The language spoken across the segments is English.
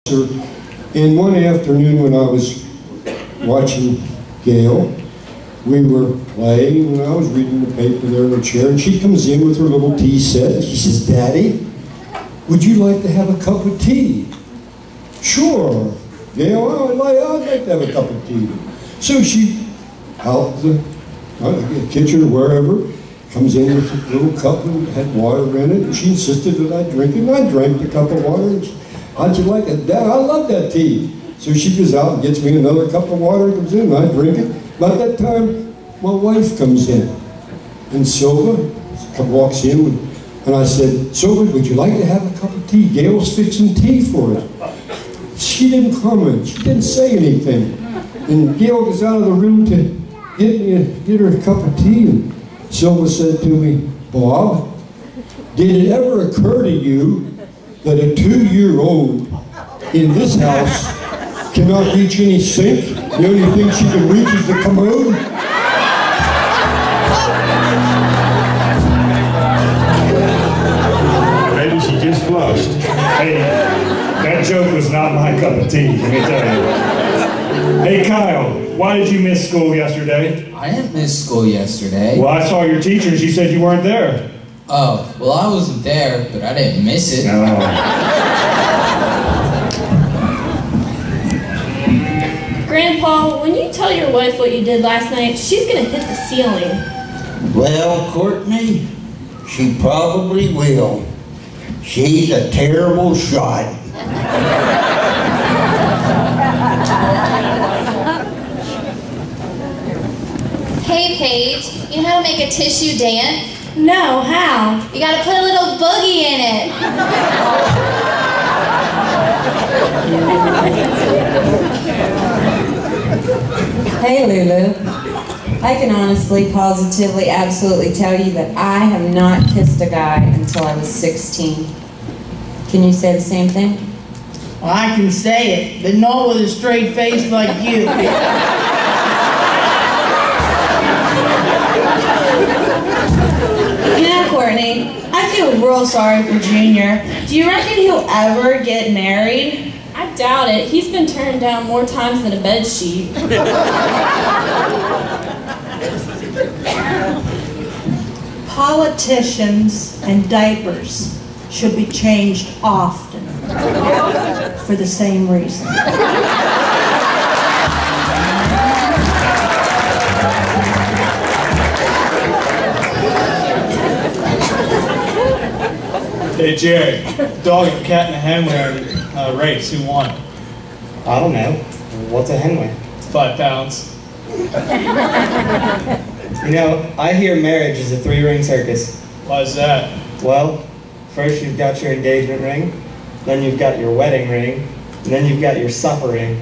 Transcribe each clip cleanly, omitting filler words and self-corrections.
And one afternoon when I was watching Gail, we were playing and I was reading the paper there in the chair, and she comes in with her little tea set and she says, "Daddy, would you like to have a cup of tea?" "Sure, Gail, I'd like to have a cup of tea." So she, out the kitchen or wherever, comes in with a little cup and had water in it, and she insisted that I drink it, and I drank the cup of water. And she, "How'd you like it?" "Dad, I love that tea." So she goes out and gets me another cup of water and comes in, and I drink it. About that time, my wife comes in, and Silva walks in, and I said, "Silva, would you like to have a cup of tea? Gail's fixing tea for us." She didn't comment. She didn't say anything. And Gail goes out of the room to get her a cup of tea, and Silva said to me, "Bob, did it ever occur to you that a 2-year-old in this house cannot reach any sink? The only thing she can reach is the commode?" Maybe she just flushed. Hey, that joke was not my cup of tea, let me tell you. Hey Kyle, why did you miss school yesterday? I didn't miss school yesterday. Well, I saw your teacher and she said you weren't there. Oh, well, I wasn't there, but I didn't miss it. No. Grandpa, when you tell your wife what you did last night, she's gonna hit the ceiling. Well, Courtney, she probably will. She's a terrible shot. Hey Paige, you know how to make a tissue dance? No, how? You gotta put a little boogie in it. Hey Lulu, I can honestly, positively, absolutely tell you that I have not kissed a guy until I was 16. Can you say the same thing? Well, I can say it, but not with a straight face like you. You know, Courtney, I feel real sorry for Junior. Do you reckon he'll ever get married? I doubt it. He's been turned down more times than a bed sheet. Politicians and diapers should be changed often for the same reason. Hey Jerry, dog and cat and a hen were a race. Who won? I don't know. What's a hen weigh? 5 pounds. You know, I hear marriage is a 3-ring circus. Why is that? Well, first you've got your engagement ring, then you've got your wedding ring, and then you've got your suffering.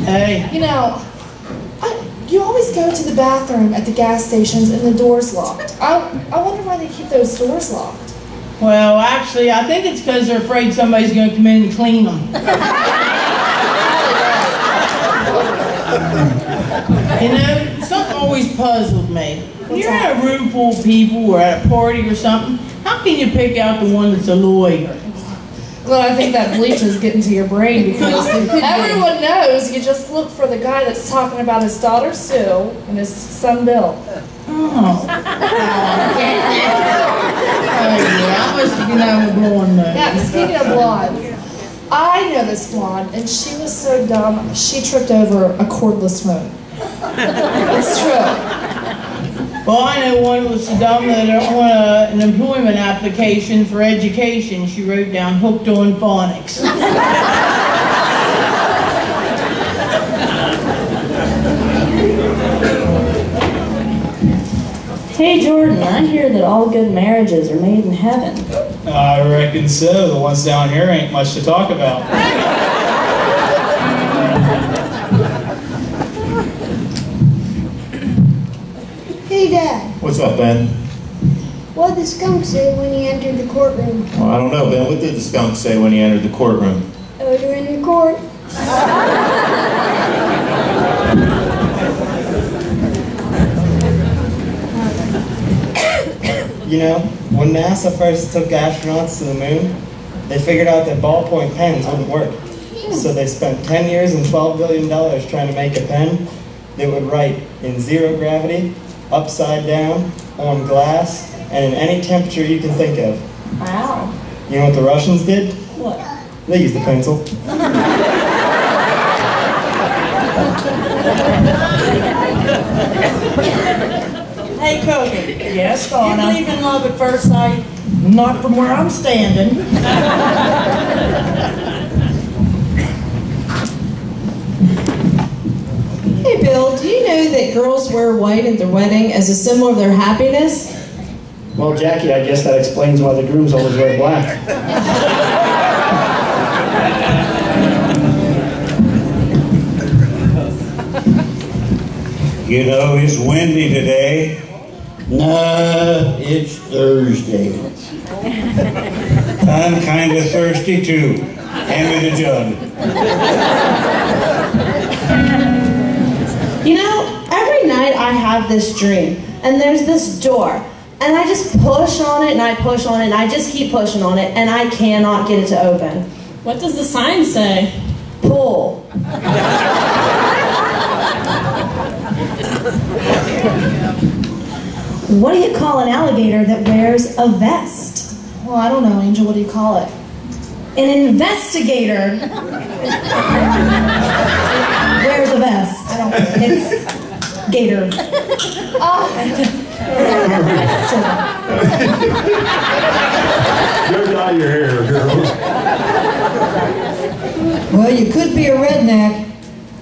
Hey. You know, you always go to the bathroom at the gas stations and the door's locked. I wonder why they keep those doors locked. Well, actually, I think it's because they're afraid somebody's going to come in and clean them. You know, something always puzzled me. When you're in a room full of people or at a party or something, how can you pick out the one that's a lawyer? Well, I think that bleach is getting to your brain because everyone knows you just look for the guy that's talking about his daughter Sue and his son Bill. Oh. Yeah, I must have been out of blonde though. Yeah, speaking of blonde, I know this blonde, and she was so dumb, she tripped over a cordless phone. It's true. Well, I know one was so dumb that on an employment application for education, she wrote down hooked on phonics. Hey Jordan, I hear that all good marriages are made in heaven. I reckon so. The ones down here ain't much to talk about. Hey Dad, What's up, Ben? what did the skunk say when he entered the courtroom? Well, I don't know, Ben. What did the skunk say when he entered the courtroom? Order in the court. You know, when NASA first took astronauts to the moon, they figured out that ballpoint pens wouldn't work. So they spent 10 years and $12 billion trying to make a pen that would write in zero gravity, upside down, on glass, and in any temperature you can think of. Wow. You know what the Russians did? What? They used a pencil. Hey, Cookie. Yes, Do you believe in love at first sight? Not from where I'm standing. Hey Bill, do you know that girls wear white at their wedding as a symbol of their happiness? Well, Jackie, I guess that explains why the grooms always wear black. You know, it's windy today. No, it's Thursday. I'm kind of thirsty too. Hand me the jug. You know, every night I have this dream, and there's this door, and I just push on it, and I push on it, and I just keep pushing on it, and I cannot get it to open. What does the sign say? Pull. What do you call an alligator that wears a vest? Well, I don't know, Angel. What do you call it? An investigator wears a vest. I don't know. It's gator. Oh. Go dye your hair, girls. Well, you could be a redneck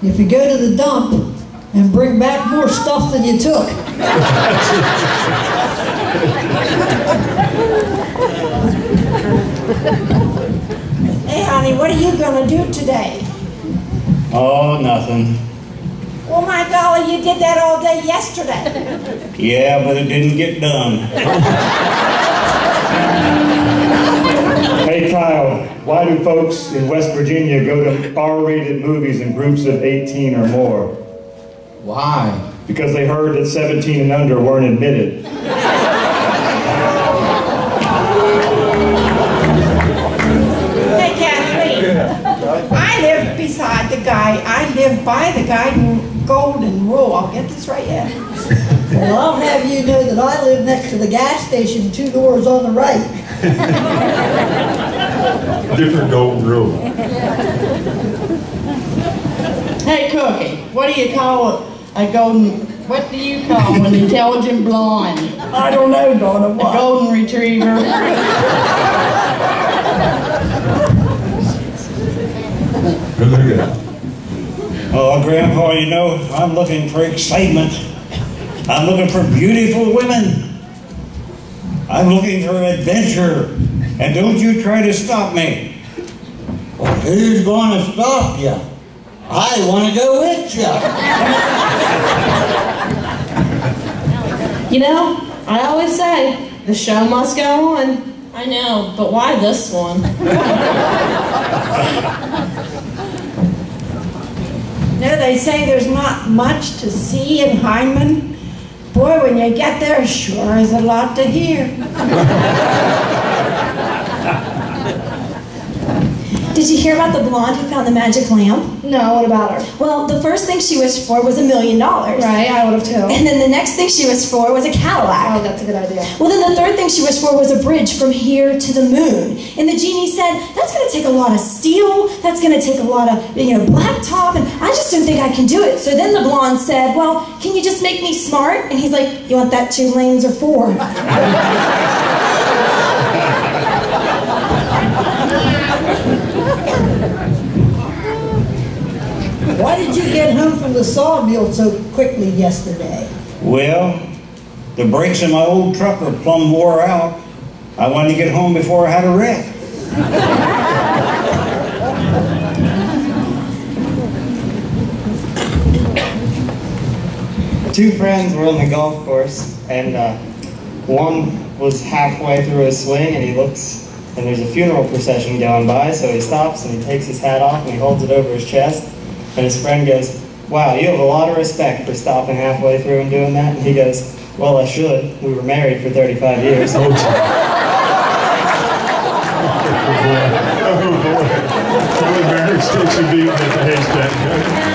if you go to the dump and bring back more stuff than you took. Hey, honey, what are you going to do today? Oh, nothing. Well, my golly, you did that all day yesterday. Yeah, but it didn't get done. Hey Kyle, why do folks in West Virginia go to R-rated movies in groups of 18 or more? Why? Because they heard that 17 and under weren't admitted. Hey, Kathleen. I live beside the guy. I live by the guy in Golden Rule. I'll get this right yet. Well, I'll have you know that I live next to the gas station 2 doors on the right. Different golden rule. Hey, Cookie, what do you call a golden, what do you call an intelligent blonde? I don't know, Donna. A What? golden retriever. Look at that. Oh, Grandpa, you know, I'm looking for excitement. I'm looking for beautiful women. I'm looking for adventure. And don't you try to stop me. Well, who's going to stop you? I want to go with you. You know, I always say, the show must go on. I know, but why this one? No, they say there's not much to see in Hyman. Boy, when you get there, sure is a lot to hear. Did you hear about the blonde who found the magic lamp? No, what about her? Well, the first thing she wished for was $1 million. Right, I would have too. And then the next thing she wished for was a Cadillac. Oh, that's a good idea. Well, then the third thing she wished for was a bridge from here to the moon. And the genie said, that's going to take a lot of steel, that's going to take a lot of, blacktop, and I just don't think I can do it. So then the blonde said, well, can you just make me smart? And he's like, you want that 2 lanes or 4? Why did you get home from the sawmill so quickly yesterday? Well, the brakes in my old truck are plumb wore out. I wanted to get home before I had a wreck. 2 friends were on the golf course, and one was halfway through his swing, and he looks, and there's a funeral procession going by, so he stops and he takes his hat off and he holds it over his chest, and his friend goes, wow, you have a lot of respect for stopping halfway through and doing that. And he goes, Well, I should. We were married for 35 years. Oh, boy. Oh, boy. Well, the marriage takes you beating at the haystack.